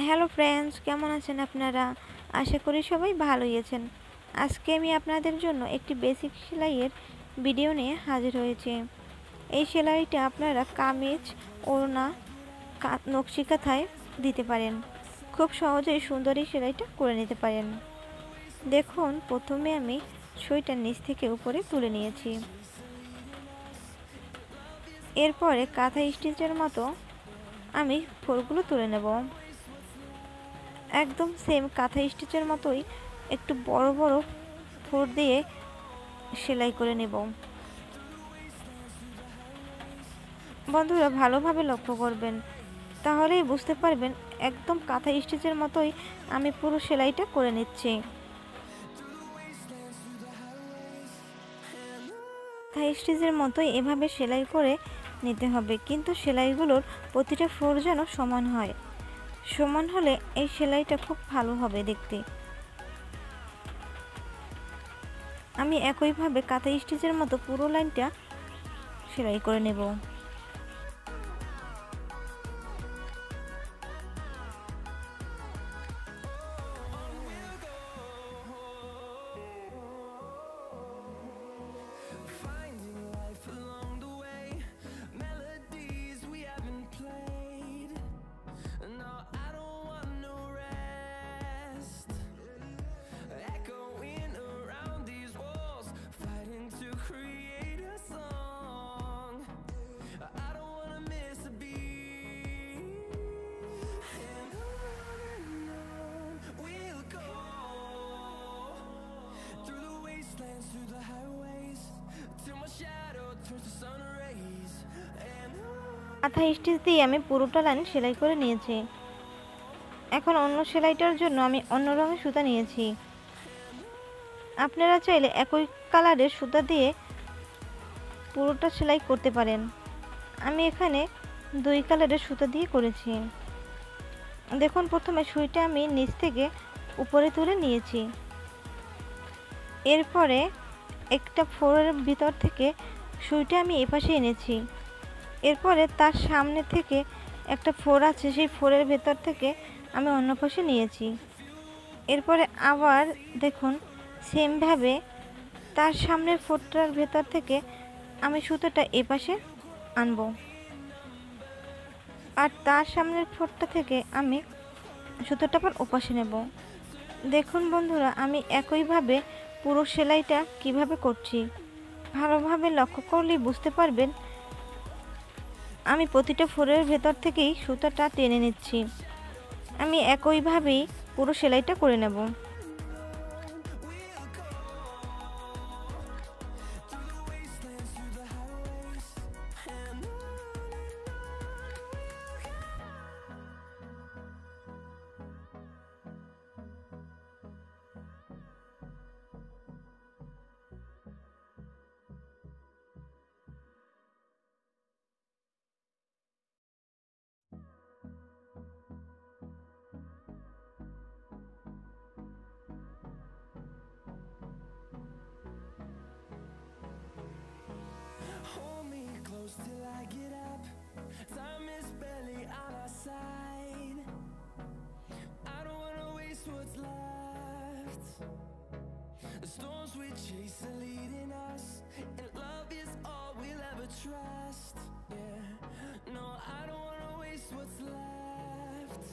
Hello friends, কেমন আছেন আপনারা? আশা করি সবাই ভালোই আছেন। আজকে আমি আপনাদের জন্য একটি বেসিক সেলাইয়ের ভিডিও নিয়ে হাজির হয়েছি। এই সেলাইটা আপনারা কামিজ, ওড়না, নকশি কাঁথায় দিতে পারেন। খুব সহজেই সুন্দর এই সেলাইটা করে নিতে পারেন। দেখুন, প্রথমে আমি সুইটার নিচ থেকে উপরে তুলে নিয়েছি। এরপরে কাঁথা স্টিচের মতো আমি ফোরগুলো তুলে নেব। একদম সেম কাঁথা স্টিচের মতোই একটু বড় বড় ফোর দিয়ে সেলাই করে নেব। বন্ধুরা, ভালোভাবে লক্ষ্য করবেন, তাহলেই বুঝতে পারবেন একদম কাঁথা স্টিচের মতোই আমি পুরো সেলাইটা করে নিচ্ছি। কাঁথা স্টিচের মতোই এভাবে সেলাই করে নিতে হবে, কিন্তু সেলাইগুলোর প্রতিটা ফ্লোর যেন সমান হয়। সমান হলে এই সেলাইটা খুব ভালো হবে দেখতে। আমি একইভাবে কাঁথা স্টিচের মতো পুরো লাইনটা সেলাই করে নেব। কাঁথা স্টিচ দিয়ে আমি পুরোটা লাইন সেলাই করে নিয়েছি। এখন অন্য সেলাইটার জন্য আমি অন্য রঙের সুতা নিয়েছি। আপনারা চাইলে একই কালারের সুতা দিয়ে পুরোটা সেলাই করতে পারেন। আমি এখানে 2 কালারের সুতা দিয়ে করেছি। দেখুন, প্রথমে সুইটা আমি নিচ থেকে উপরে তুলে নিয়েছি। এরপরে একটা ফোরের ভিতর থেকে সুইটা আমি এপাশে এনেছি। এরপরে তার সামনে থেকে একটা ফোর আছে, সেই ফোরের ভেতর থেকে আমি অন্য পাশে নিয়েছি। এরপরে আবার দেখুন, সেমভাবে তার সামনের ফোরটার ভেতর থেকে আমি সুতোটা এপাশে আনবো, আর তার সামনের ফোরটা থেকে আমি সুতোটা আবার ওপাশে নেব। দেখুন বন্ধুরা, আমি একইভাবে পুরো সেলাইটা কিভাবে করছি, ভালোভাবে লক্ষ্য করলেই বুঝতে পারবেন। আমি প্রতিটা ফোরের ভেতর থেকেই সুতাটা টেনে নিচ্ছি। আমি একইভাবেই পুরো সেলাইটা করে নেব। Till I get up, time is barely on our side. I don't wanna waste what's left. The storms we chase are leading us, and love is all we'll ever trust. Yeah, no, I don't wanna waste what's left.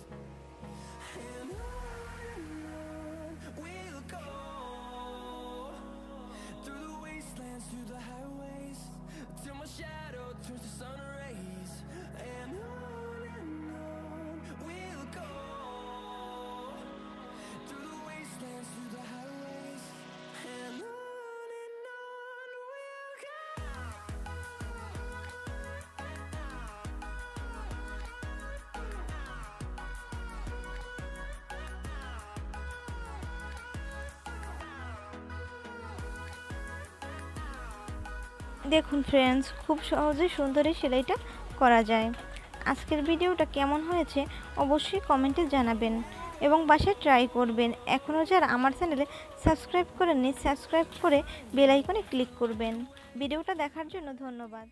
And on we'll go, through the wastelands, through the highways, till my shadow turns to sun rays. And on we'll go, through the wastelands, through the highways. And on we'll go. দেখুন friends, খুব সহজে সুন্দর এই সেলাইটা করা যায়। আজকের ভিডিওটা কেমন হয়েছে অবশ্যই কমেন্টে জানাবেন এবং বাসায় ট্রাই করবেন। এখনও যারা আমার চ্যানেলে সাবস্ক্রাইব করেননি, সাবস্ক্রাইব করে বেল আইকনে ক্লিক করবেন। ভিডিওটা দেখার জন্য ধন্যবাদ।